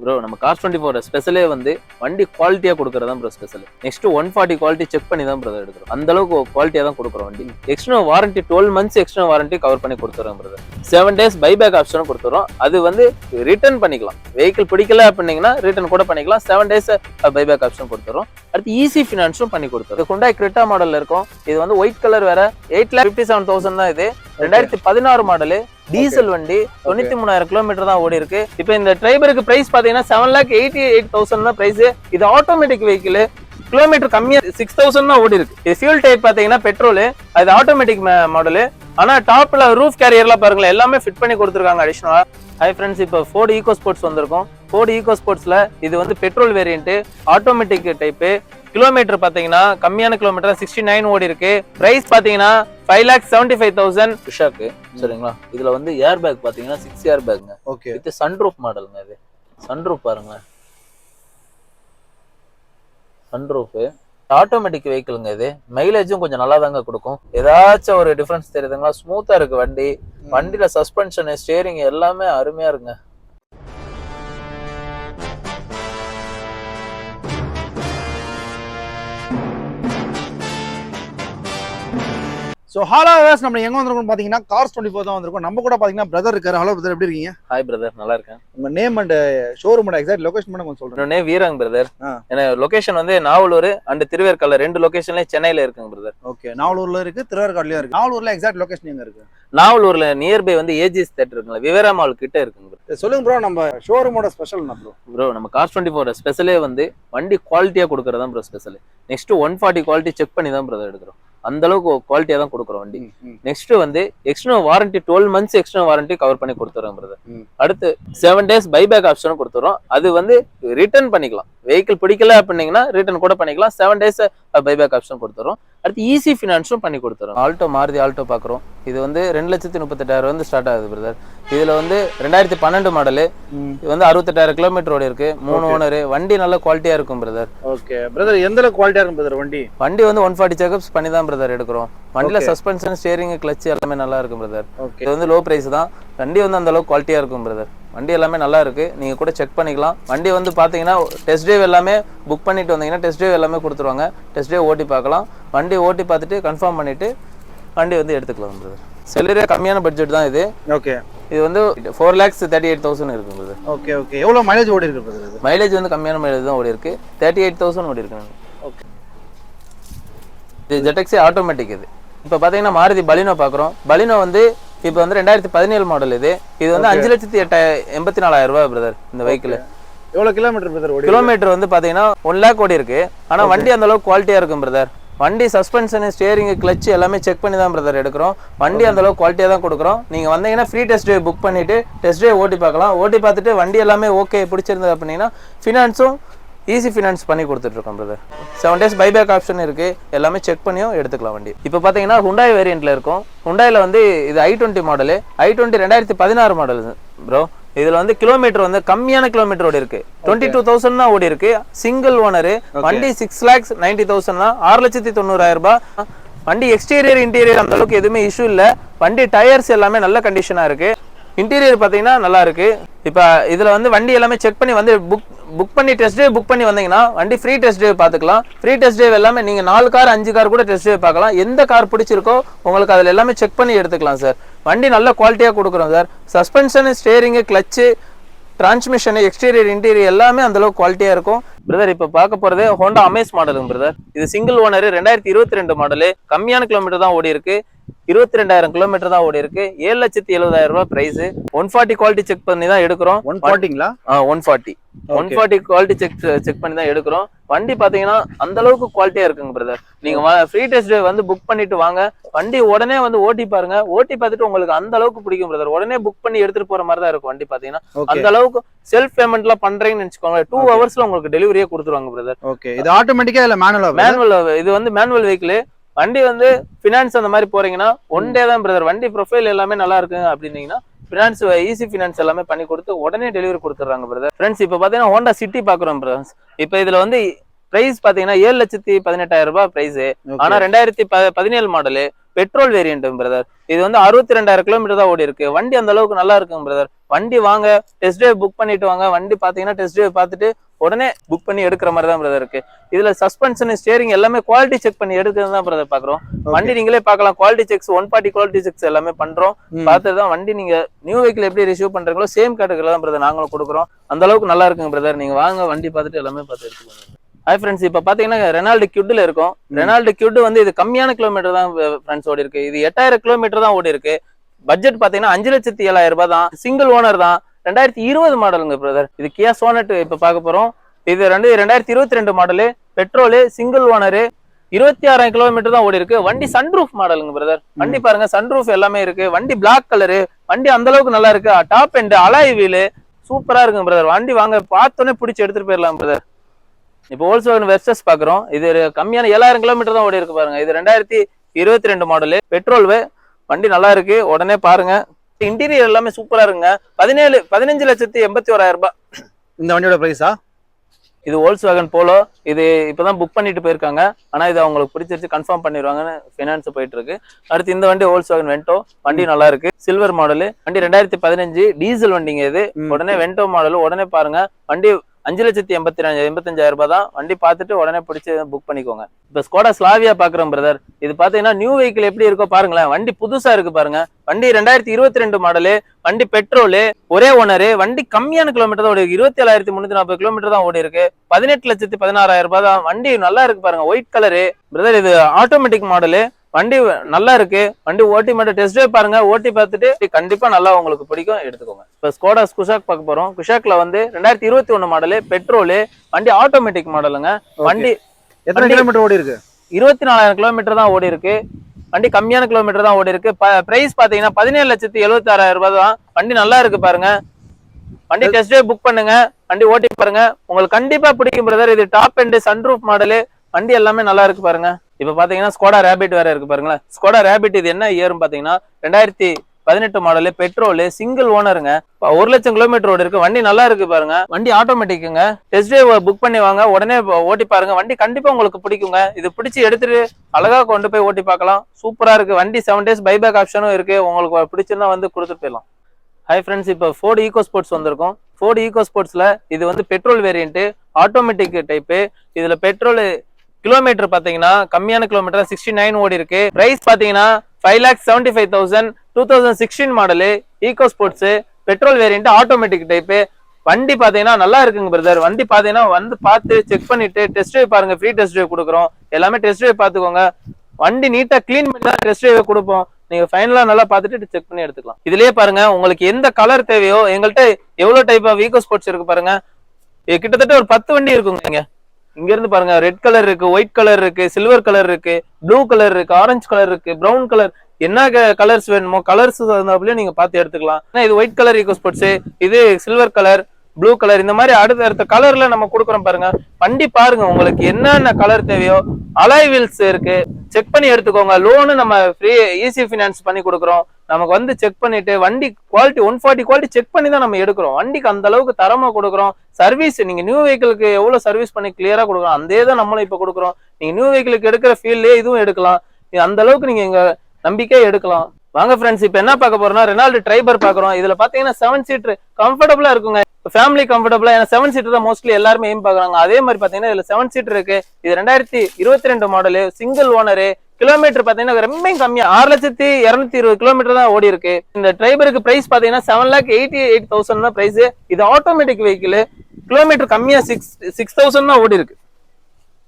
Bro நம்ம car 24 ஸ்பெஷலே வந்து வண்டி குவாலிட்டியா கொடுக்கறதா bro special. Next 140 quality check பண்ணி தான் ப்ரோ எடுக்கிறோம். அந்த அளவுக்கு குவாலிட்டியா தான் கொடுக்குறோம் வண்டி. External warranty 12 months external warranty cover பண்ணி கொடுத்துறோம் ப்ரோ. 7 days பைபேக் ஆப்ஷனும் கொடுத்துறோம். அது வந்து ரிட்டர்ன் பண்ணிக்கலாம். வெஹிக்கிள் பிடிக்கல அப்படின்னீங்கன்னா ரிட்டர்ன் கூட பண்ணிக்கலாம். 7 days பைபேக் ஆப்ஷன் கொடுத்துறோம். அடுத்து ஈஸி ஃபினான்ஸும் பண்ணி கொடுத்துறோம். Hyundai Creta மாடல்ல இருக்கும். இது வந்து ஒயிட் கலர் வேற 8,57,000 தான் இது. 2016 மாடலு டீசல் வண்டி 93,000 கிலோமீட்டர் தான் ஓடி இருக்கு. இப்போ இந்த டிரைவருக்கு பிரைஸ் பாத்தீங்கன்னா 7,88,000 தான் பிரைஸ். இது ஆட்டோமேட்டிக் வெஹிக்கிள், கிலோமீட்டர் கம்மியா 6,000 தான் ஓடி இருக்கு. இது ஃபியூல் டைப் பாத்தீங்கன்னா பெட்ரோல், அது ஆட்டோமேட்டிக் மாடலு. ஆனா டாப்ல ரூஃப் கேரியர்லாம் பாருங்களேன், எல்லாமே ஃபிட் பண்ணி கொடுத்துருக்காங்க அடிஷனலா. ஹை ஃப்ரெண்ட்ஸ், இப்போ Ford EcoSports வந்திருக்கும். Ford EcoSportsல இது வந்து petrol variant, automatic type. Kilometre பாத்தீங்கன்னா கம்மியான கிலோமீட்டர் 69 ஓடி இருக்கு. பிரைஸ் பாத்தீங்கன்னா 5,75,000 புஷாக்கு. சரிங்களா? இதுல வந்து ஏர் பேக் பாத்தீங்கன்னா 6 ஏர் பேக்ங்க. ஓகே. இது சன்ரூஃப் மாடலுங்க. இது சன்ரூஃப் பாருங்க, சன்ரூஃப். ஆட்டோமேட்டிக் வெஹிக்கிள்ங்க. இது மைலேஜும் கொஞ்சம் நல்லா தாங்க கொடுக்கும். ஏதாச்சும் ஒரு டிஃபரன்ஸ் தெரியுதுங்களா? ஸ்மூத்தா இருக்கு வண்டி. வண்டியில சஸ்பென்ஷன், ஸ்டியரிங் எல்லாமே அருமையா இருக்குங்க. ஸோ ஹலோ வேஸ், நம்ம எங்க வந்திருக்கோம் பாத்தீங்கன்னா கார்ஸ் 24 தான் வந்திருக்கோம். நம்ம கூட பாத்தீங்கன்னா பிரதர் இருக்காரு. ஹலோ பிரதர், எப்படி இருக்கீங்க? ஹாய் பிரதர், நல்லா இருக்கேன். உங்க நேம் அண்ட் ஷோரூமோட எக்ஸாக்ட் லொகேஷன் மட்டும் கொஞ்சம் சொல்றேன். என்னோட வீராங் பிரதர். எனக்கு லொகேஷன் வந்து நாவலூர் அண்ட் திருவேற்காடு, 2 லொகேஷன்லயும் சென்னையில இருக்குங்க பிரதர். ஓகே, நாவலூர்ல இருக்கு, திருவேற்காடுலயும் இருக்கு. நாவலூர்ல எக்ஸாக்ட் லொகேஷன் எங்க இருக்கு? நாவலூர்ல நியர்பை வந்து ஏஜிஎஸ் தியேட்டர் இருக்குங்களா, விவேரா மால் கிட்ட இருக்குங்க ப்ரோ. சொல்லுங்க ப்ரோ, நம்ம ஷோரூமோட ஸ்பெஷல் என்ன ப்ரோ? ப்ரோ நம்ம கார் 24 ஸ்பெஷலே வந்து வண்டி குவாலிட்டியா கொடுக்கறதா bro special. Next 140 quality check பண்ணி தான் ப்ரோ எடுக்கிறோம். அந்த அளவுக்கு குவாலிட்டியா தான் கொடுக்குறோம் வண்டி. நெக்ஸ்ட் வந்து external warranty 12 months external warranty cover பண்ணி கொடுத்துறோம் பிரதர். அடுத்து 7 days பைபேக் ஆப்ஷனும் கொடுத்துறோம். அது வந்து ரிட்டர்ன் பண்ணிக்கலாம். வெஹிக்கிள் பிடிக்கல அப்படின்னீங்கன்னா ரிட்டர்ன் கூட பண்ணிக்கலாம். 7 days பைபேக் ஆப்ஷன் கொடுத்துறோம். அடுத்து ஈஸி ஃபினான்ஸும் பண்ணி கொடுத்துறோம். ஆல்டோ, மாருதி ஆல்டோ பாக்குறோம். இது வந்து 2,38,000 வந்து ஸ்டார்ட் ஆகுது பிரதர். இதுல வந்து 2012 மாடலு. இது வந்து 68,000 கிலோமீட்டர் ஓடி இருக்கு. 3 ஓனர். வண்டி நல்ல குவாலிட்டியா இருக்கும் பிரதர். ஓகே பிரதர், எந்த அளவுக்கு குவாலிட்டியா இருக்கும் பிரதர் வண்டி? வண்டி வந்து 140 செக்அப்ஸ் பண்ணி தான் பிரதர் எடுக்கிறோம். வண்டியில சஸ்பென்ஷன், ஸ்டியரிங், கிளட்ச் எல்லாமே நல்லா இருக்கும் பிரதர். இது வந்து லோ பிரைஸ் தான். வண்டி வந்து அந்த அளவுக்கு குவாலிட்டியா இருக்கும் பிரதர். வண்டி எல்லாமே நல்லா இருக்கு, நீங்க கூட செக் பண்ணிக்கலாம். வண்டி வந்து பாத்தீங்கன்னா டெஸ்ட் டிரைவ் எல்லாமே புக் பண்ணிட்டு வந்தீங்கன்னா டெஸ்ட் டிரைவ் எல்லாமே கொடுத்துருவாங்க. டெஸ்ட் டிரைவ் ஓட்டி பார்க்கலாம். வண்டி ஓட்டி பார்த்துட்டு கன்ஃபார்ம் பண்ணிட்டு வண்டி வந்து எடுத்துக்கலாம் பிரதர். செலரியா கம்மியான பட்ஜெட் தான் இது. ஓகே, இது வந்து 4,38,000 இருக்கு பிரதர். ஓகே ஓகே, எவ்வளவு மைலேஜ் ஓடி இருக்கு பிரதர்? மைலேஜ் வந்து கம்மியான மைலேஜ் தான் ஓடி இருக்கு. 38,000 ஓடி இருக்கு. ஓகே, இது ZX ஆட்டோமேட்டிக். இது இப்போ பாத்தீங்கன்னா மாருதி பலினோ பாக்குறோம். பலினோ வந்து இப்போ வந்து 2017 மாடல். இது வந்து 5,84,000 ரூபாய் பிரதர். இந்த வெஹிக்கிள் எவ்வளவு கிலோமீட்டர் பிரதர் ஓடி? கிலோமீட்டர் வந்து பாத்தீங்கன்னா 1 lakh ஓடி இருக்கு. ஆனா வண்டி அந்த அளவுக்கு குவாலிட்டியா இருக்கும் பிரதர். வண்டி சஸ்பென்ஷன், ஸ்டியரிங், கிளட்ச் எல்லாமே செக் பண்ணி தான் பிரதர் எடுக்கிறோம். வண்டி அந்த அளவுக்கு குவாலிட்டியா தான் கொடுக்குறோம். நீங்க வந்தீங்கன்னா ஃப்ரீ டெஸ்ட் டிரைவ் புக் பண்ணிட்டு டெஸ்ட் டிரைவ் ஓட்டி பார்க்கலாம். ஓட்டி பார்த்துட்டு வண்டி எல்லாமே ஓகே பிடிச்சிருந்தது அப்படின்னா ஃபினான்ஸும் ஈஸி ஃபினான்ஸ் பண்ணி கொடுத்துட்டு இருக்கோம் பிரதர். 7 days பைபேக் ஆப்ஷன் இருக்கு. எல்லாமே செக் பண்ணியும் எடுத்துக்கலாம் வண்டி. இப்போ பாத்தீங்கன்னா Hyundai வேரியன்ட்ல இருக்கும். Hyundaiல வந்து இது i20 model. i20 2016 model bro. இதுல வந்து கிலோமீட்டர் வந்து கம்மியான கிலோமீட்டர் ஓடி இருக்கு. 22,000 தான் ஓடி இருக்கு. Single owner. வண்டி 6,90,000 தான். 6,90,000 ரூபாய். வண்டி எக்ஸ்டீரியர், இன்டீரியர் அந்த அளவுக்கு எதுவுமே இஷ்யூ இல்ல. வண்டி டயர்ஸ் எல்லாமே நல்ல கண்டிஷனா இருக்கு. இன்டீரியர் பாத்தீங்கன்னா நல்லா இருக்கு. இப்ப இதுல வந்து வண்டி எல்லாமே செக் பண்ணி வந்து புக் பண்ணி டெஸ்ட் டிரைவ் புக் பண்ணி வந்தீங்கன்னா வண்டி ஃப்ரீ டெஸ்ட் டிரைவ் பாத்துக்கலாம். ஃப்ரீ டெஸ்ட் டிரைவ் எல்லாமே நீங்க 4 கார் 5 கார் கூட டெஸ்ட் டிரைவ் பார்க்கலாம். எந்த கார் பிடிச்சிருக்கோ உங்களுக்கு அதுல எல்லாமே செக் பண்ணி எடுத்துக்கலாம் சார். வண்டி நல்ல குவாலிட்டியா கொடுக்குறோம் sir. Suspension, steering, clutch, transmission, exterior, interior எல்லாமே அந்த அளவுக்கு குவாலிட்டியா இருக்கும் பிரதர். இப்ப பார்க்க போறது Honda Amaze மாடலுங்க பிரதர். இது சிங்கிள் ஓனர், 2022 மாடலு. கம்மியான கிலோமீட்டர் தான் ஓடி இருக்கு. 22,000 கிலோமீட்டர் தான் ஓடி இருக்கு. 7,70,000 ரூபாய் பிரைஸ். 140 குவாலிட்டி செக் பண்ணி தான் எடுக்கிறோம். 140 குவாலிட்டி செக் பண்ணி தான் எடுக்கிறோம். வண்டி பாத்தீங்கன்னா அந்த அளவுக்கு குவாலிட்டியா இருக்குங்க பிரதர். நீங்க ஃப்ரீ டெஸ்ட் டிரைவ் வந்து புக் பண்ணிட்டு வாங்க. வண்டி உடனே வந்து ஓட்டி பாருங்க. ஓட்டி பார்த்துட்டு உங்களுக்கு அந்த அளவுக்கு பிடிக்கும் பிரதர். உடனே புக் பண்ணி எடுத்துட்டு போற மாதிரி தான் இருக்கும் வண்டி. பாத்தீங்கன்னா அந்த அளவுக்கு செல்ஃப் பேமெண்ட் எல்லாம் பண்றீங்கன்னு நினைச்சுக்கோங்க. 2 hours உங்களுக்கு டெலிவரியே கொடுத்துருவாங்க பிரதர். ஓகே, இது ஆட்டோமேட்டிக்கா இல்ல மேனுவல்? இது வந்து மேனுவல் வெஹிக்கிள். வண்டி வந்து பினான்ஸ் அந்த மாதிரி போறீங்கன்னா 1 day தான் பிரதர். வண்டி ப்ரொஃபைல் எல்லாமே நல்லா இருக்கு அப்படின்னீங்கன்னா பினான்ஸ், ஈஸி பினான்ஸ் எல்லாமே பண்ணி கொடுத்து உடனே டெலிவரி கொடுத்துறாங்க பிரதர். ஃப்ரெண்ட்ஸ், இப்போ பாத்தீங்கன்னா Honda City பாக்குறோம் பிரதர். இப்போ இதுல வந்து பிரைஸ் பாத்தீங்கன்னா 7,18,000 ரூபாய் பிரைஸ். ஆனா 2017 மாடலு. Petrol variant brother. இது வந்து 62,000 கிலோமீட்டர் தான் ஓடி இருக்கு. வண்டி அந்த அளவுக்கு நல்லா இருக்குங்க பிரதர். வண்டி வாங்க, டெஸ்ட் டிரைவ் புக் பண்ணிட்டு வாங்க. வண்டி பாத்தீங்கன்னா டெஸ்ட் டிரைவ் பார்த்துட்டு உடனே புக் பண்ணி எடுக்கிற மாதிரி தான் பிரதர் இருக்கு. இதுல சஸ்பென்ஷன், ஸ்டியரிங் எல்லாமே குவாலிட்டி செக் பண்ணி எடுக்கிறது தான் பிரதர் பாக்குறோம். வண்டி நீங்களே பார்க்கலாம், குவாலிட்டி செக்ஸ் 140 குவாலிட்டி செக்ஸ் எல்லாமே பண்றோம். பார்த்துதான் வண்டி நீங்க நியூ வெஹிக்கிள் எப்படி ரிசீவ் பண்றீங்களோ சேம் கேட்டகரியில தான் பிரதர் நாங்களும் கொடுக்குறோம். அந்த அளவுக்கு நல்லா இருக்குங்க பிரதர். நீங்க வாங்க, வண்டி பார்த்துட்டு எல்லாமே பார்த்து எடுத்துக்கோங்க. ஹாய் ஃப்ரெண்ட்ஸ், இப்போ பார்த்தீங்கன்னா ரெனால்டு கியூட்ல இருக்கும். ரெனால்டு கியூட் வந்து இது கம்மியான கிலோமீட்டர் தான் ஃப்ரெண்ட்ஸ் ஓடி இருக்கு. இது 8000 கிலோமீட்டர் தான் ஓடி இருக்கு. பட்ஜெட் பார்த்தீங்கன்னா 5,07,000 ரூபாய் தான். சிங்கிள் ஓனர் தான். 2020 மாடலுங்க பிரதர். இது கியா சோனட் இப்போ பார்க்க போறோம். இது 2022 model, petrol, single owner, 26,000 kilometre தான் ஓடி இருக்கு. வண்டி சன்ரூஃப் மாடலுங்க பிரதர். வண்டி பாருங்க, சன்ரூஃப் எல்லாமே இருக்கு. வண்டி பிளாக் கலரு. வண்டி அந்த அளவுக்கு நல்லா இருக்கு. டாப் எண்ட் அலாய் வீலு சூப்பரா இருக்குங்க பிரதர். வண்டி வாங்க, பார்த்தோன்னே பிடிச்சி எடுத்துட்டு போயிடலாம் பிரதர். இப்போ வோல்க்ஸ்வாகன் வெர்சஸ் பாக்குறோம். இது கம்மியான 7,000 கிலோமீட்டர் தான் ஓடி இருக்கு பாருங்க. இது 2022 மாடலு, பெட்ரோல். வண்டி நல்லா இருக்கு, உடனே பாருங்க. இன்டீரியர் எல்லாமே சூப்பரா இருக்குங்க. 15,81,000 ரூபாய் இந்த வண்டியோட பிரைஸா? இது வோல்க்ஸ்வாகன் போலோ. இது இப்பதான் புக் பண்ணிட்டு போயிருக்காங்க. ஆனா இது அவங்களுக்கு பிடிச்சிருச்சு, கன்ஃபார்ம் பண்ணிடுவாங்கன்னு ஃபினான்ஸ் போயிட்டு இருக்கு. அடுத்து இந்த வண்டி வோல்க்ஸ்வாகன் வென்டோ. வண்டி நல்லா இருக்கு, சில்வர் மாடலு. வண்டி 2015 டீசல் வண்டிங்க இது. உடனே வென்டோ மாடல். உடனே பாருங்க, வண்டி 5,85,000 ரூபாய் தான். வண்டி பார்த்துட்டு உடனே பிடிச்சி புக் பண்ணிக்கோங்க. இப்ப ஸ்கோடா ஸ்லாவியா பாக்குறோம் பிரதர். இது பாத்தீங்கன்னா நியூ வெஹிக்கிள் எப்படி இருக்கோ பாருங்களேன். வண்டி புதுசா இருக்கு பாருங்க. வண்டி 2022 மாடலு. வண்டி பெட்ரோலு, ஒரே ஓனரு. வண்டி கம்மியான கிலோமீட்டர் தான் ஓடி இருக்கு. 27,340 கிலோமீட்டர் தான் ஓடி இருக்கு. 18,16,000 ரூபாய் தான். வண்டி நல்லா இருக்கு பாருங்க, ஒயிட் கலரு பிரதர். இது ஆட்டோமேட்டிக் மாடலு. வண்டி நல்லா இருக்கு. வண்டி ஓட்டி மட்டும் டெஸ்ட் டிரைவ் பாருங்க. ஓட்டி பார்த்துட்டு கண்டிப்பா நல்லா உங்களுக்கு பிடிக்கும், எடுத்துக்கோங்க. இப்ப ஸ்கோடா குஷாக் பார்க்க போறோம். குஷாக்ல வந்து 2021 மாடலு, பெட்ரோலு. வண்டி ஆட்டோமேட்டிக் மாடலுங்க. வண்டி எத்தனை கிலோமீட்டர் ஓடி இருக்கு? 24,000 கிலோமீட்டர் தான் ஓடி இருக்கு. வண்டி கம்மியான கிலோமீட்டர் தான் ஓடி இருக்கு. பிரைஸ் பாத்தீங்கன்னா 17,76,000 ரூபாய் தான். வண்டி நல்லா இருக்கு பாருங்க. வண்டி டெஸ்ட் டிரைவ் புக் பண்ணுங்க, வண்டி ஓட்டி பாருங்க, உங்களுக்கு கண்டிப்பா பிடிக்கும் பிரதர். இது டாப் எண்ட் சன்ரூஃப் மாடலு. வண்டி எல்லாமே நல்லா இருக்கு பாருங்க. இப்ப பாத்தீங்கன்னா ஸ்கோடா ரேபிட் வேற இருக்கு பாருங்களேன். ஸ்கோடா ரேபிட் இது என்ன இயர்னு பாத்தீங்கன்னா 2018 மாடலு, பெட்ரோலு, சிங்கிள் ஓனருங்க. 1,00,000 கிலோமீட்டர் ஓடி இருக்கு. வண்டி நல்லா இருக்கு பாருங்க. வண்டி ஆட்டோமேட்டிக்குங்க. டெஸ்ட் டிரைவ் புக் பண்ணி வாங்க, உடனே ஓட்டி பாருங்க. வண்டி கண்டிப்பா உங்களுக்கு பிடிக்குங்க. இது பிடிச்சி எடுத்துட்டு அழகா கொண்டு போய் ஓட்டி பார்க்கலாம். சூப்பரா இருக்கு. வண்டி 7 days பைபேக் ஆப்ஷனும் இருக்கு. உங்களுக்கு பிடிச்சிருந்தா வந்து கொடுத்துட்டு போயிடலாம். ஹை ஃப்ரெண்ட்ஸ், இப்போ ஃபோர்டு ஈகோ ஸ்போர்ட்ஸ் வந்திருக்கும். ஃபோர்டு ஈகோ ஸ்போர்ட்ஸ்ல இது வந்து பெட்ரோல் வேரியன்ட், ஆட்டோமேட்டிக் டைப்பு. இதுல பெட்ரோல் கிலோமீட்டர் பாத்தீங்கன்னா கம்மியான கிலோமீட்டர் 69 ஓடி இருக்கு. பிரைஸ் பாத்தீங்கன்னா 5,75,000. 2016 model, eco sports, petrol variant, automatic type. வண்டி பாத்தீங்கன்னா நல்லா இருக்குங்க பிரதர். வண்டி பாத்தீங்கன்னா வந்து பார்த்து செக் பண்ணிட்டு டெஸ்ட் டிரைவ் பாருங்க. ஃப்ரீ டெஸ்ட் டிரைவ் கொடுக்குறோம். எல்லாமே டெஸ்ட் டிரைவ் பாத்துக்கோங்க. வண்டி நீட்டா கிளீன் பண்ணி தான் டெஸ்ட் டிரைவ் கொடுப்போம். நீங்க ஃபைனலா நல்லா பார்த்துட்டு செக் பண்ணி எடுத்துக்கலாம். இதுலயே பாருங்க, உங்களுக்கு எந்த கலர் தேவையோ. எங்கள்கிட்ட எவ்வளவு டைப் ஆஃப் ஈகோ ஸ்போர்ட்ஸ் இருக்கு பாருங்க. கிட்டத்தட்ட ஒரு 10 வண்டி இருக்குங்க. இங்க இருந்து பாருங்க, ரெட் கலர் இருக்கு, ஒயிட் கலர் இருக்கு, சில்வர் கலர் இருக்கு, ப்ளூ கலர் இருக்கு, ஆரஞ்சு கலர் இருக்கு, பிரவுன் கலர். என்ன கலர்ஸ் வேணுமோ கலர்ஸ் நீங்க பார்த்து எடுத்துக்கலாம். இது ஒயிட் கலர் ஈகோ ஸ்போர்ட்ஸ், இது சில்வர் கலர், ப்ளூ கலர். இந்த மாதிரி அடுத்த கலர்ல நம்ம கொடுக்குறோம் பாருங்க. வண்டி பாருங்க, உங்களுக்கு என்னென்ன கலர் தேவையோ. அலாய் வீல்ஸ் இருக்கு, செக் பண்ணி எடுத்துக்கோங்க. லோனு நம்ம ஃப்ரீ ஈஸி ஃபினான்ஸ் பண்ணி கொடுக்குறோம். நமக்கு வந்து செக் பண்ணிட்டு வண்டி குவாலிட்டி 140 குவாலிட்டி செக் பண்ணி தான் நம்ம எடுக்கிறோம். வண்டிக்கு அந்த அளவுக்கு தரமா கொடுக்குறோம். சர்வீஸ் நீங்க நியூ வெஹிக்கிளுக்கு எவ்வளவு சர்வீஸ் பண்ணி கிளியரா கொடுக்குறோம், அதே தான் நம்மளும் இப்ப கொடுக்குறோம். நீங்க நியூ வெஹிக்கிளுக்கு எடுக்கிற ஃபீல்ட்லயே இதுவும் எடுக்கலாம். அந்த அளவுக்கு நீங்க எங்க நம்பிக்கையே எடுக்கலாம். வாங்க ஃப்ரெண்ட்ஸ், இப்ப என்ன பார்க்க போறோம்னா ரெனால்டு ட்ரைபர் பாக்குறோம். இதுல பாத்தீங்கன்னா 7 சீட்டர் கம்ஃபர்டபுளா இருக்குங்க. ஃபேமிலி கம்ஃபர்டபுளா, ஏன்னா 7 சீட்டர் தான் மோஸ்ட்லி எல்லாருமே எய்ம் பாக்குறாங்க. அதே மாதிரி பாத்தீங்கன்னா இதுல 7 சீட்டர் இருக்கு. இது 2022 மாடலு, சிங்கிள் ஓனரு. கிலோமீட்டர் பாத்தீங்கன்னா ரொம்ப கம்மியா 6,220 கிலோமீட்டர் தான் ஓடி இருக்கு. இந்த ட்ரைபருக்கு பிரைஸ் பாத்தீங்கன்னா 7,88,000 தான் பிரைஸ். இது ஆட்டோமேட்டிக் வெஹிக்கிள். கிலோமீட்டர் கம்மியா 6,000 தான் ஓடி இருக்கு.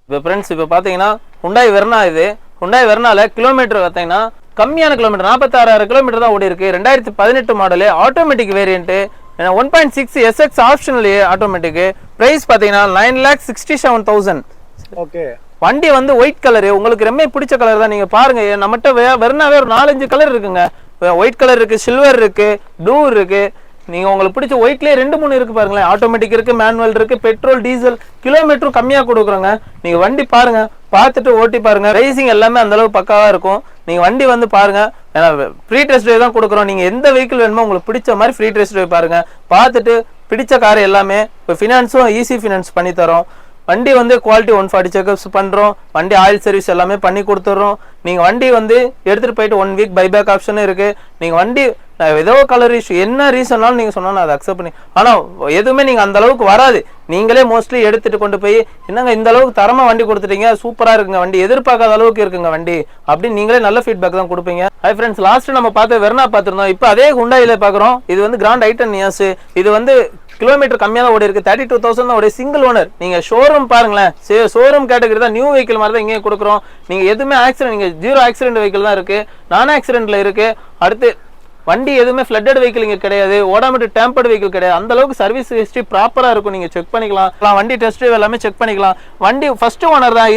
இப்ப ஃப்ரெண்ட்ஸ், இப்ப பாத்தீங்கன்னா ஹுண்டாய் வெர்னா. இது ஹுண்டாய் வெர்னால கிலோமீட்டர் பாத்தீங்கன்னா கம்மியான கிலோமீட்டர் 46,000 கிலோமீட்டர் தான் ஓடி இருக்கு. 2018 model, automatic variant, 1.6 SX optional automatic. Price பாத்தீங்கன்னா 9,67,000. ஓகே. வண்டி வந்து ஒயிட் கலரு. உங்களுக்கு ரொம்ப பிடிச்ச கலர் தான். நீங்க பாருங்க, நம்மகிட்ட வெறுனாவே ஒரு 4-5 கலர் இருக்குங்க. ஒயிட் கலர் இருக்கு, சில்வர் இருக்கு, ப்ளூ இருக்கு. நீங்க உங்களுக்கு பிடிச்ச ஒயிட்லயே 2-3 இருக்கு பாருங்களேன். ஆட்டோமேட்டிக் இருக்கு, மேனுவல் இருக்கு, பெட்ரோல், டீசல். கிலோமீட்டரும் கம்மியா கொடுக்குறோங்க. நீங்க வண்டி பாருங்க, பார்த்துட்டு ஓட்டி பாருங்க. ரைசிங் எல்லாமே அந்த அளவு பக்காவா இருக்கும். நீங்க வண்டி வந்து பாருங்க, ஏன்னா ஃப்ரீ டெஸ்ட் டிரைவ் தான் கொடுக்குறோம். நீங்க எந்த வெஹிக்கிள் வேணுமோ உங்களுக்கு பிடிச்ச மாதிரி ஃப்ரீ டெஸ்ட் டிரைவ் பாருங்க. பார்த்துட்டு பிடிச்ச கார் எல்லாமே இப்போ ஃபினான்ஸும் ஈஸி ஃபினான்ஸ் பண்ணி தரோம். வண்டி வந்து குவாலிட்டி 140 செக்அப்ஸ் பண்றோம். வண்டி ஆயில் சர்வீஸ் எல்லாமே பண்ணி கொடுத்துட்றோம். நீங்கள் வண்டி வந்து எடுத்துகிட்டு போயிட்டு 1 வீக் பைபேக் ஆப்ஷனும் இருக்குது. நீங்கள் வண்டி ஏதோ கலர் இஷ்யூ என்ன ரீசன்னாலும் நீங்கள் சொன்னாலும் அதை அக்செப்ட் பண்ணி, ஆனால் எதுவுமே நீங்கள் அந்த அளவுக்கு வராது. நீங்களே மோஸ்ட்லி எடுத்துகிட்டு கொண்டு போய் என்னங்க இந்த அளவுக்கு தரமாக வண்டி கொடுத்துட்டீங்க, சூப்பராக இருக்குங்க வண்டி, எதிர்பார்க்காத அளவுக்கு இருக்குங்க வண்டி அப்படின்னு நீங்களே நல்ல ஃபீட்பேக் தான் கொடுப்பீங்க. ஹை ஃப்ரெண்ட்ஸ், லாஸ்ட் நம்ம பார்த்து வெர்னா பார்த்துருந்தோம். இப்போ அதே ஹுண்டாயில பார்க்குறோம். இது வந்து கிராண்ட் ஐட்டன் நியாஸ். இது வந்து கிலோமீட்டர் கம்மியாக தான் ஓடி இருக்கு. 32,000 தான் ஓடி, சிங்கிள் ஓனர். நீங்கள் ஷோரூம் பாருங்களேன், ஷோரூம் கேட்டகரி தான், நியூ வெஹிக்கிள் மாதிரி தான் இங்கேயும் கொடுக்குறோம். நீங்கள் எதுவுமே ஆக்சிடென்ட், நீங்கள் 0 ஆக்சிடென்ட் வெஹிக்கிள் தான் இருக்கு, நான் ஆக்சிடென்ட்ல இருக்கு. அடுத்து வண்டி எதுவுமே ஃப்ளட்டட் வெஹிக்கிள் இங்கே கிடையாது, ஓடாமட்டு டேம்பர்டு வெஹிக்கிள் கிடையாது. அந்த அளவுக்கு சர்வீஸ் ஹிஸ்ட்ரி ப்ராப்பராக இருக்கும். நீங்கள் செக் பண்ணிக்கலாம், வண்டி டெஸ்ட் ட்ரைவ் எல்லாமே செக் பண்ணிக்கலாம். வண்டி ஃபர்ஸ்ட் ஓனர் தான்,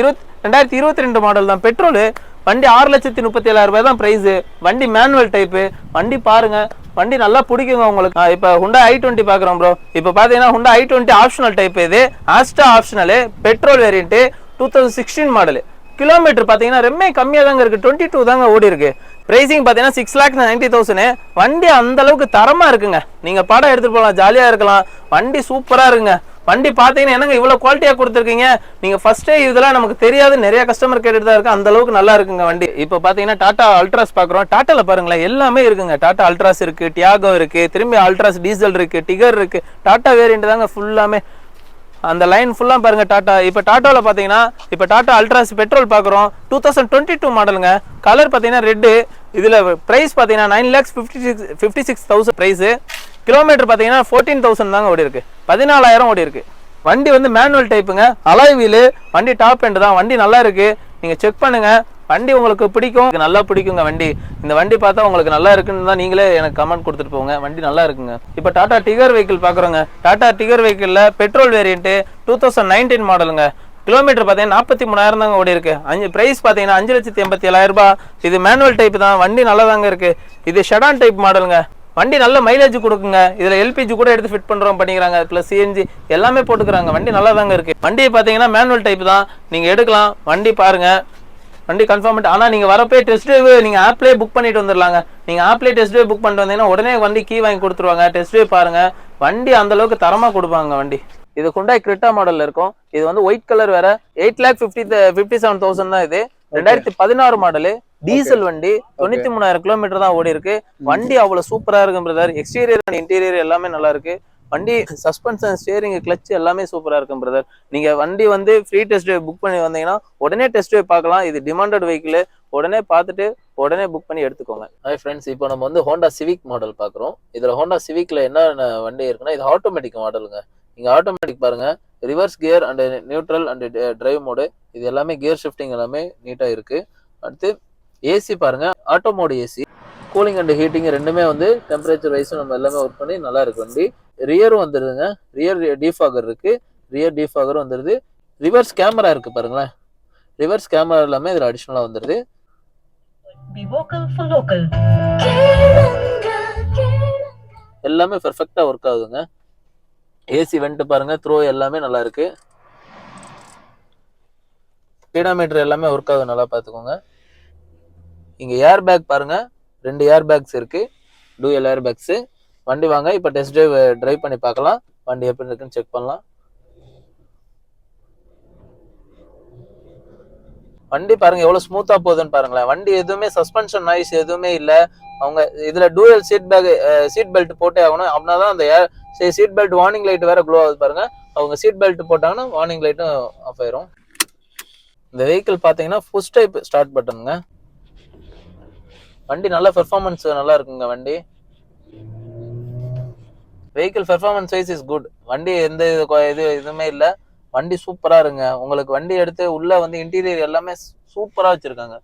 2022 மாடல் தான், பெட்ரோலு. வண்டி 6,37,000 ரூபாய் தான் பிரைஸ். வண்டி மேனுவல் டைப்பு. வண்டி பாருங்க, வண்டி நல்லா பிடிக்குங்க உங்களுக்கு. இப்போ ஹுண்டா i20 பார்க்குறோம் ப்ரோ. இப்போ பார்த்தீங்கன்னா ஹுண்டா i20 ஆப்ஷனல் டைப். இது Asta optional, petrol variant, 2016 model. Kilometre பார்த்தீங்கன்னா ரொம்ப கம்மியாக தாங்க இருக்குது, 22 தாங்க ஓடி இருக்கு. பிரைசிங் பார்த்தீங்கன்னா 6,90,000. வண்டி அந்த அளவுக்கு தரமாக இருக்குங்க. நீங்கள் படம் எடுத்துகிட்டு போகலாம், ஜாலியாக இருக்கலாம். வண்டி சூப்பராக இருக்குங்க. வண்டி பார்த்தீங்கன்னா என்னங்க இவ்வளோ குவாலிட்டியாக கொடுத்துருக்கீங்க, நீங்கள் ஃபர்ஸ்டே இதெல்லாம் நமக்கு தெரியாது, நிறைய கஸ்டமர் கேட்டுட்டு தான் இருக்கு. அந்த அளவுக்கு நல்லா இருக்குங்க வண்டி. இப்போ பார்த்தீங்கன்னா டாடா அல்ட்ராஸ் பார்க்குறோம். டாட்டாவில் பாருங்களேன் எல்லாமே இருக்குங்க. டாடா அல்ட்ராஸ் இருக்கு, டியாகோ இருக்கு, திரும்பி அல்ட்ராஸ் டீசல் இருக்கு, டிகர் இருக்கு. டாட்டா வேரியன்ட் தாங்க ஃபுல்லாமே, அந்த லைன் ஃபுல்லாக பாருங்க டாட்டா. இப்போ டாட்டாவில் பார்த்தீங்கன்னா இப்போ டாட்டா அல்ட்ராஸ் பெட்ரோல் பார்க்குறோம். 2022 மாடலுங்க. கலர் பார்த்தீங்கன்னா ரெட்டு. இதில் ப்ரைஸ் பார்த்தீங்கன்னா 9,56,000 ப்ரைஸு. கிலோமீட்டர் பார்த்தீங்கன்னா 14,000 தாங்க ஓடி இருக்கு, 14,000 ஓடி இருக்கு. வண்டி வந்து மேனுவல் டைப்புங்க, அலாய் வீலு. வண்டி டாப் எண்ட் தான், வண்டி நல்லா இருக்கு. நீங்கள் செக் பண்ணுங்க, வண்டி உங்களுக்கு பிடிக்கும், நல்லா பிடிக்குங்க வண்டி. இந்த வண்டி பார்த்தா உங்களுக்கு நல்லா இருக்குன்னு தான் நீங்களே எனக்கு கமெண்ட் கொடுத்துட்டு போங்க. வண்டி நல்லா இருக்குங்க. இப்போ டாடா டிகர் வெஹிக்கிள் பார்க்குறோங்க. டாடா டிகர் வெஹிக்கிளில் பெட்ரோல் வேரியன்ட்டு 2019 மாடலுங்க. கிலோமீட்டர் பார்த்தீங்கன்னா 43,000 தாங்க ஓடி இருக்கு. பிரைஸ் பார்த்தீங்கன்னா 5,87,000 ரூபாய். இது மேனுவல் டைப் தான், வண்டி நல்லா தாங்க இருக்கு. இது ஷெடான் டைப் மாடலுங்க. வண்டி நல்ல மைலேஜ் கொடுக்குங்க. இதில் எல்பிஜி கூட எடுத்து ஃபிட் பண்ணுறோம் பண்ணிக்கிறாங்க, ப்ளஸ் சிஎன்ஜி எல்லாமே போட்டுக்கிறாங்க. வண்டி நல்லா தாங்க இருக்கு. வண்டி பார்த்தீங்கன்னா மேனுவல் டைப் தான், நீங்கள் எடுக்கலாம். வண்டி பாருங்க, வண்டி கன்ஃபார்ம். ஆனால் நீங்கள் வரப்போ டெஸ்ட் ட்ரைவ் நீங்கள் ஆப்லேயே புக் பண்ணிட்டு வந்துடலாங்க. நீங்கள் ஆப்லேயே டெஸ்ட் ட்ரைவ் புக் பண்ணிட்டு வந்தீங்கன்னா உடனே வண்டி கீ வாங்கி கொடுத்துருவாங்க. டெஸ்ட் ட்ரைவ் பாருங்க, வண்டி அந்த அளவுக்கு தரமாக கொடுப்பாங்க வண்டி. இது ஹுண்டாய் கிரெட்டா மாடல்ல இருக்கும். இது வந்து ஒயிட் கலர் வேற. 8,57,000 தான் இது. 2016 மாடலு, டீசல் வண்டி, 93,000 கிலோமீட்டர் தான் ஓடி இருக்கு. வண்டி அவ்வளவு சூப்பரா இருக்கு பிரதர். எக்ஸ்டீரியர் அண்ட் இன்டீரியர் எல்லாமே நல்லா இருக்கு. வண்டி சஸ்பென்ஷன், ஸ்டியரிங், கிளட்ச் எல்லாமே சூப்பரா இருக்கும் பிரதர். நீங்க வண்டி வந்து ஃப்ரீ டெஸ்ட் ட்ரைவ் புக் பண்ணி வந்தீங்கன்னா உடனே டெஸ்ட் ட்ரைவ் பார்க்கலாம். இது டிமாண்டட் வெஹிக்கிள், உடனே பார்த்துட்டு உடனே புக் பண்ணி எடுத்துக்கோங்க. ஹாய் ஃப்ரெண்ட்ஸ், இப்போ நம்ம வந்து ஹோண்டா சிவிக் மாடல் பார்க்குறோம். இதுல ஹோண்டா சிவிக்ல என்ன வண்டி இருக்குன்னா, இது ஆட்டோமேட்டிக் மாடலுங்க. நீங்க ஆட்டோமேட்டிக் பாருங்க, reverse gear and neutral and drive mode, இது எல்லாமே கியர் ஷிஃப்டிங் எல்லாமே நீட்டா இருக்கு. அடுத்து ஏசி பாருங்க, auto mode AC, cooling and heating ரெண்டுமே வந்து டெம்பரேச்சர் வைஸும் நம்ம எல்லாமே ஒர்க் பண்ணி நல்லா இருக்கு வண்டி. ரியரும் வந்துருதுங்க, ரியர் டீஃபாகர் இருக்கு, ரியர் டீஃபாகர் வந்துருது. ரிவர்ஸ் கேமரா இருக்கு பாருங்களேன், ரிவர்ஸ் கேமரா எல்லாமே இதுல அடிஷனலா வந்துருது. எல்லாமே பெர்ஃபெக்ட்டா ஒர்க் ஆகுதுங்க. ஏசி வெண்ட் பாருங்க, த்ரோ எல்லாமே நல்லா இருக்கு. ஸ்பீடாமீட்டர் எல்லாமே ஒர்க் ஆகுது, நல்லா பார்த்துக்கோங்க. இங்க ஏர் பேக் பாருங்க, 2 ஏர் பேக்ஸ் இருக்கு, டூயல் ஏர் பேக்ஸ். வண்டி வாங்க இப்போ டெஸ்ட் டிரைவ் பண்ணி பார்க்கலாம், வண்டி எப்படி இருக்குன்னு செக் பண்ணலாம். வண்டி பாருங்க எவ்வளவு ஸ்மூத்தா போகுதுன்னு பாருங்களேன். வண்டி எதுவுமே சஸ்பென்ஷன் நாய்ஸ் எதுவுமே இல்ல. அவங்க இதுல டூயல் சீட் பெல்ட் போட்டே ஆகணும், அப்படின்னா அந்த சீட் பெல்ட் வார்னிங் லைட் வேற க்ளோ ஆகுது பாருங்க. அவங்க சீட் பெல்ட் போட்டாங்கன்னா வார்னிங் லைட்டும் ஆஃப் ஆயிரும். இந்த வெஹிக்கிள் பாத்தீங்கன்னா புஷ் டைப் ஸ்டார்ட் பட்டனுங்க. வண்டி நல்ல பெர்ஃபார்மன்ஸ் நல்லா இருக்குங்க. வண்டி vehicle performance wise is good. வண்டி எந்த இதுவுமே இல்லை, வண்டி சூப்பரா இருங்க. உங்களுக்கு வண்டி எடுத்து உள்ள வந்து இன்டீரியர் எல்லாமே சூப்பரா வச்சிருக்காங்க.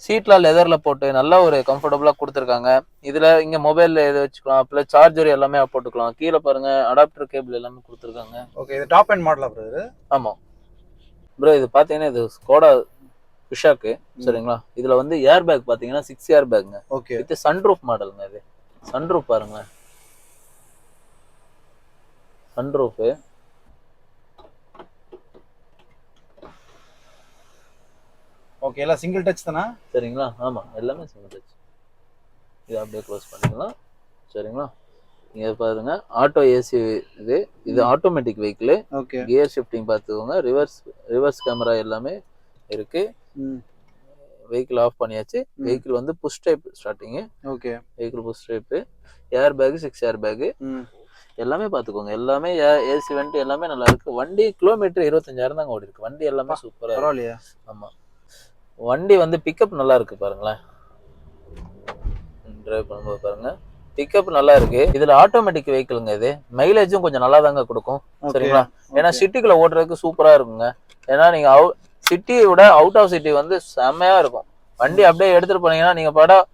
சீட்ல லெதர்ல போட்டு நல்லா ஒரு கம்ஃபர்டபுளா கொடுத்துருக்காங்க. இதுல இங்க மொபைல்ல எது வச்சுக்கலாம், பிளஸ் சார்ஜர் எல்லாமே போட்டுக்கலாம். கீழே பாருங்க அடாப்டர் கேபிள் எல்லாமே கொடுத்துருக்காங்க. ஓகே, இது டாப் எண்ட் மாடலா ப்ரோ இது? ஆமா ப்ரோ, இது பாத்தீங்கன்னா இது ஸ்கோடா குஷாக்கு, சரிங்களா? இதுல வந்து ஏர் பேக் பாத்தீங்கன்னா 6 ஏர் பேக்ங்க. ஓகே, இது சன்ரூஃப் மாடலுங்க. இது சன்ரூஃப் பாருங்க, சன்ரூஃப். ஓகே, எல்லாம் சிங்கிள் டச் தானா? சரிங்களா? ஆமா, எல்லாமே சிங்கிள் டச். இது அப்படியே க்ளோஸ் பண்ணிக்கலாம், சரிங்களா? நீங்க பாருங்க ஆட்டோ ஏசி, இது automatic vehicle. Okay, gear shifting பார்த்துக்கோங்க. ரிவர்ஸ் கேமரா எல்லாமே இருக்கு. வெஹிக்கிள் ஆஃப் பண்ணியாச்சு. வெஹிக்கிள் வந்து push type starting. Okay. Vehicle push type. Air bag 6 air bag. எல்லாமே பாத்துக்கோங்க. எல்லாமே ஏசி வெண்ட் எல்லாமே நல்லா இருக்கு. வண்டி கிலோமீட்டர் 25,000 தாங்க ஓடி இருக்கு. வண்டி எல்லாமே சூப்பரா இருக்கு. பரவாயில்லையா? ஆமா. வண்டி வந்து பிக்கப் நல்லா இருக்கு பாருங்களேன். டிரைவ் பண்ணும்போது பாருங்க. பிக்கப் நல்லா இருக்கு. இதுல ஆட்டோமேட்டிக் வெஹிக்கிள்ங்க இது. மைலேஜும் கொஞ்சம் நல்லா தாங்க கொடுக்கும். சரிங்களா? ஏன்னா சிட்டிக்குள்ள ஓட்டுறதுக்கு சூப்பரா இருக்குங்க. ஏன்னா நீங்க சிட்டியை விட அவுட் ஆஃப் சிட்டி வந்து செம்மையா இருக்கும். வண்டி அப்படியே எடுத்துட்டு போனீங்கன்னா நீங்க படம்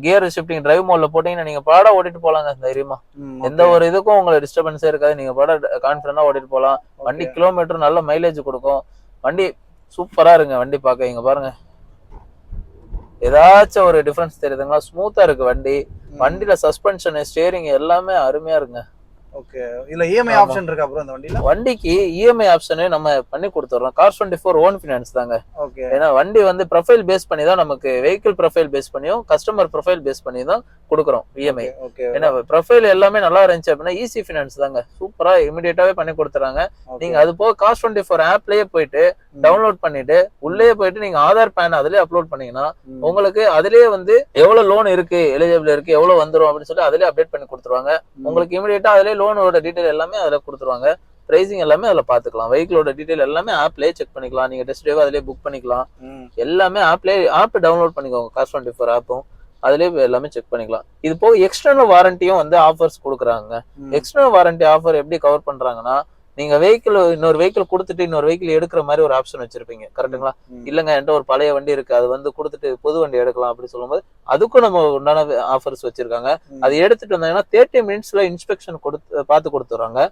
கியர் ஷிஃப்டிங் டிரைவ் மோட்ல போட்டீங்கன்னா நீங்க பாடா ஓட்டிட்டு போலாங்க தைரியமா. எந்த ஒரு இதுக்கும் உங்களுக்கு டிஸ்டர்பன்ஸே இருக்காது. நீங்க பாட கான்ஃபிடண்டா ஓட்டிட்டு போலாம். வண்டி கிலோமீட்டர் நல்ல மைலேஜ் கொடுக்கும். வண்டி சூப்பரா இருங்க. வண்டி பார்க்க இங்க பாருங்க. ஏதாச்சும் ஒரு டிஃபரன்ஸ் தெரியுதுங்களா? ஸ்மூத்தா இருக்கு வண்டி. வண்டியில சஸ்பென்ஷன் ஸ்டியரிங் எல்லாமே அருமையா இருக்குங்க. ஓகே. இதுல இஎம்ஐ ஆப்ஷன் இருக்கா ப்ரோ அந்த வண்டில? வண்டிக்கு இஎம்ஐ ஆப்ஷனே நம்ம பண்ணி கொடுத்துறோம். Cars 24 ஓன் ஃபைனான்ஸ் தாங்க. ஓகே. ஏன்னா வண்டி வந்து ப்ரொஃபைல் பேஸ் பண்ணி தான் நமக்கு வெஹிக்கிள் ப்ரொஃபைல் பேஸ் பண்ணியும் கஸ்டமர் ப்ரொஃபைல் பேஸ் பண்ணி தான் கொடுக்குறோம் இஎம்ஐ. ஏன்னா ப்ரொஃபைல் எல்லாமே நல்லா இருந்துச்சு அப்படின்னா ஈஸி ஃபைனான்ஸ் தாங்க. சூப்பரா இமிடியேட்டாவே பண்ணி கொடுத்துறாங்க. நீங்க அது போக Cars 24 ஆப்லயே போயிட்டு டவுன்லோட் பண்ணிட்டு உள்ளே போயிட்டு நீங்க ஆதார் பேன் அதுலயே அப்லோட் பண்ணீங்கன்னா உங்களுக்கு அதுலயே வந்து எவ்வளவு லோன் இருக்கு, எலிஜிபிள் இருக்கு, எவ்வளவு வந்துரும் அப்படின்னு சொல்லி அதுலயே அப்டேட் பண்ணி கொடுத்துருவாங்க. உங்களுக்கு இமிடியேட்டா அதுலயே லோனோட டீடைல் எல்லாமே அதுல கொடுத்துருவாங்க. பிரைசிங் எல்லாமே அதுல பாத்துக்கலாம். வெஹிக்கிளோட டீடைல் எல்லாமே ஆப்லயே செக் பண்ணிக்கலாம். நீங்க டெஸ்ட் டிரைவ் அதுலயே புக் பண்ணிக்கலாம். எல்லாமே ஆப் டவுன்லோட் பண்ணிக்கோங்க. Cars 24 ஆப்பும் அதுலயே எல்லாமே செக் பண்ணிக்கலாம். இது போக எக்ஸ்டர்னல் வாரண்டியும் வந்து ஆஃபர்ஸ் கொடுக்குறாங்க. எக்ஸ்டர்னல் வாரண்டி ஆஃபர் எப்படி கவர் பண்றாங்கன்னா, நீங்க வெஹிக்கிள் இன்னொரு வெஹிக்கிள் கொடுத்துட்டு இன்னொரு வெஹிக்கிள் எடுக்கிற மாதிரி ஒரு ஆப்ஷன் வச்சிருப்பீங்க. கரெக்டுங்களா? இல்லங்க என்கிட்ட ஒரு பழைய வண்டி இருக்கு, அது வந்து கொடுத்துட்டு புது வண்டி எடுக்கலாம் அப்படின்னு சொல்லும்போது அதுக்கும் நம்ம உண்டான ஆஃபர்ஸ் வச்சிருக்காங்க. அது எடுத்துட்டு வந்தாங்கன்னா 30 மினிட்ஸ்ல இன்ஸ்பெக்ஷன் பார்த்து கொடுத்துறாங்க.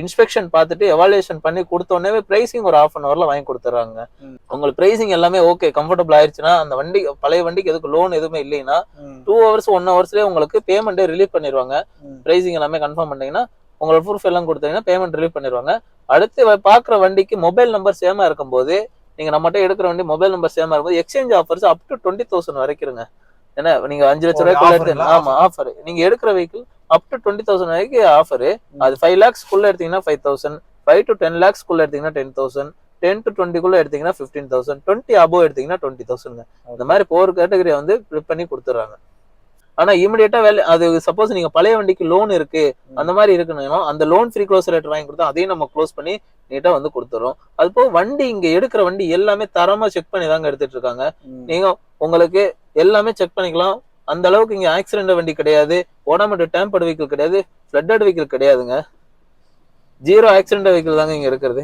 இன்ஸ்பெக்ஷன் பார்த்துட்டு எவாலுவேஷன் பண்ணி கொடுத்தோடனே பிரைசிங் ஒரு 1/2 hourல வாங்கி கொடுத்துறாங்க. உங்களுக்கு பிரைசிங் எல்லாமே ஓகே கம்ஃபர்டபுள் ஆயிடுச்சுன்னா அந்த வண்டி பழைய வண்டிக்கு எதுக்கு லோன் எதுவுமே இல்லைன்னா 2 hours 1 hourஸ்லயே உங்களுக்கு பேமெண்ட் ரிலீவ் பண்ணிடுவாங்க. பிரைசிங் எல்லாமே கன்ஃபார்ம் பண்ணீங்கன்னா உங்களோட ப்ரூஃப் எல்லாம் கொடுத்தீங்கன்னா பேமெண்ட் ரிலீவ் பண்ணிடுவாங்க. அடுத்து பாக்குற வண்டிக்கு மொபைல் நம்பர் சேமா இருக்கும்போது நீங்க நம்மகிட்ட எடுக்கிற வண்டி மொபைல் நம்பர் சேமா இருக்கும்போது எக்ஸ்சேஞ்ச் ஆஃபர்ஸ் அப் டு 20,000 வரைக்கும். ஏன்னா நீங்க 5 லட்சம் ரூபாய்க்குள்ள எடுத்து ஆமா ஆஃபர் நீங்க எடுக்கிற வெஹிக்கிள் அப் டு 20,000 வரைக்கும் ஆஃபர். அது 5 lakhs குள்ள எடுத்தீங்கன்னா 5,000, 5 to 10 lakhs குள்ள எடுத்தீங்கன்னா 10,000, 10 to 20 குள்ள எடுத்தீங்கன்னா 15,000, 20 above எடுத்தீங்கன்னா 20,000. இந்த மாதிரி 4 கேட்டகரியை வந்து ஃபிளிப் பண்ணி கொடுத்துறாங்க. ஆனா இமிடியேட்டா அது சப்போஸ் நீங்க பழைய வண்டிக்கு லோன் இருக்கு அந்த மாதிரி இருக்குன்னா அந்த லோன் ஃப்ரீ க்ளோஸ் லெட்டர் வாங்கி கொடுத்தா அதையும் நம்ம க்ளோஸ் பண்ணி நீட்டா வந்து கொடுத்துறோம். அது போக வண்டி இங்க எடுக்கிற வண்டி எல்லாமே தரமா செக் பண்ணி தாங்க எடுத்துட்டு இருக்காங்க. நீங்க உங்களுக்கு எல்லாமே செக் பண்ணிக்கலாம். அந்த அளவுக்கு இங்க ஆக்சிடென்ட் வண்டி கிடையாது, ஓடாமட்டு டேம்பர்டு வெஹிக்கிள் கிடையாது, ஃபிளட்டட் வெஹிக்கிள் கிடையாதுங்க. 0 ஆக்சிடென்ட் வெஹிக்கிள் தாங்க இங்க இருக்கிறது.